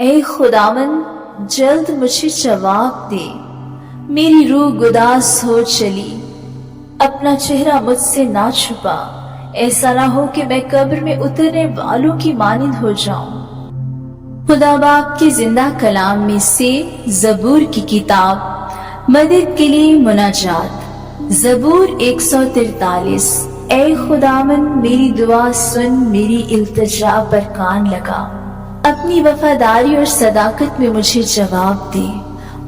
اے خداوند جلد مجھے جواب دے، میری روح گداز ہو چلی، اپنا چہرہ مجھ سے نہ چھپا، ایسا نہ ہو کہ میں قبر میں اترنے والوں کی مانند ہو جاؤں۔ خدا باپ کے زندہ کلام میں سے زبور کی کتاب، مدد کے لیے مناجات۔ زبور 143۔ اے خداوند میری دعا سن، میری التجا پر کان لگا، اپنی وفاداری اور صداقت میں مجھے جواب دے،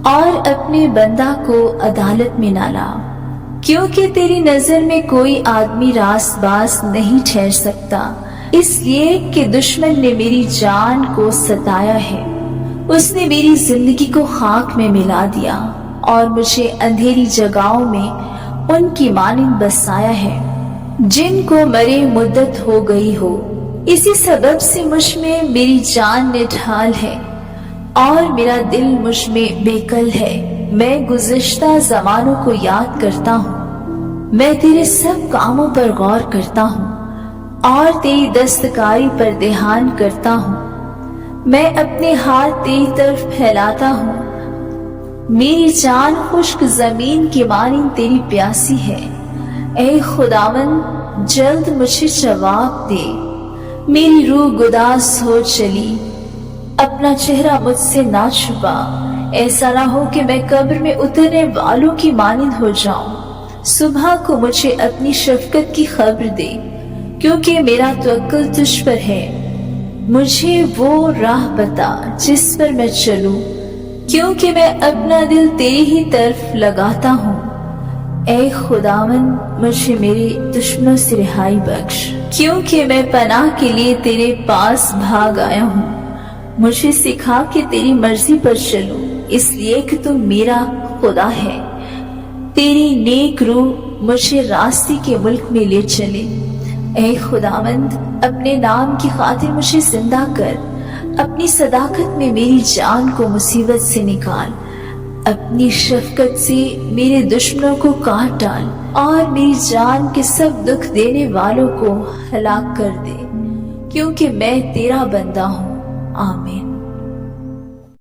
اور اپنے بندہ کو عدالت میں نہ لا، کیونکہ تیری نظر میں کوئی آدمی راست باز نہیں ٹھہر سکتا، اس لیے کہ دشمن نے میری جان کو ستایا ہے، اس نے میری زندگی کو خاک میں ملا دیا اور مجھے اندھیری جگہوں میں ان کی مانند بسایا ہے جن کو مرے مدت ہو گئی ہو۔ اسی سبب سے مجھ میں میری جان نڈھال ہے اور میرا دل مجھ میں بےکل ہے۔ میں گزشتہ زمانوں کو یاد کرتا ہوں، میں تیرے سب کاموں پر غور کرتا ہوں اور تیری دستکاری پر دھیان کرتا ہوں۔ میں اپنے ہاتھ تیری طرف پھیلاتا ہوں، میری جان خشک زمین کی مانند تیری پیاسی ہے۔ اے خداوند جلد مجھے جواب دے، میری روح گداز ہو چلی، اپنا چہرہ مجھ سے نہ چھپا، ایسا نہ ہو کہ میں قبر میں اترنے والوں کی مانند ہو جاؤں۔ صبح کو مجھے اپنی شفقت کی خبر دے، کیونکہ میرا توکل تجھ پر ہے۔ مجھے وہ راہ بتا جس پر میں چلوں، کیونکہ میں اپنا دل تیری ہی طرف لگاتا ہوں۔ اے خداوند مجھے میرے دشمنوں سے رہائی بخش، کیونکہ میں پناہ کے لیے تیرے پاس بھاگ آیا ہوں۔ مجھے سکھا کہ تیری مرضی پر چلوں، اس لیے کہ تو میرا خدا ہے۔ تیری نیک روح مجھے راستے کے ملک میں لے چلے۔ اے خداوند اپنے نام کی خاطر مجھے زندہ کر، اپنی صداقت میں میری جان کو مصیبت سے نکال، اپنی شفقت سے میرے دشمنوں کو کاٹ ڈال اور میری جان کے سب دکھ دینے والوں کو ہلاک کر دے، کیونکہ میں تیرا بندہ ہوں۔ آمین۔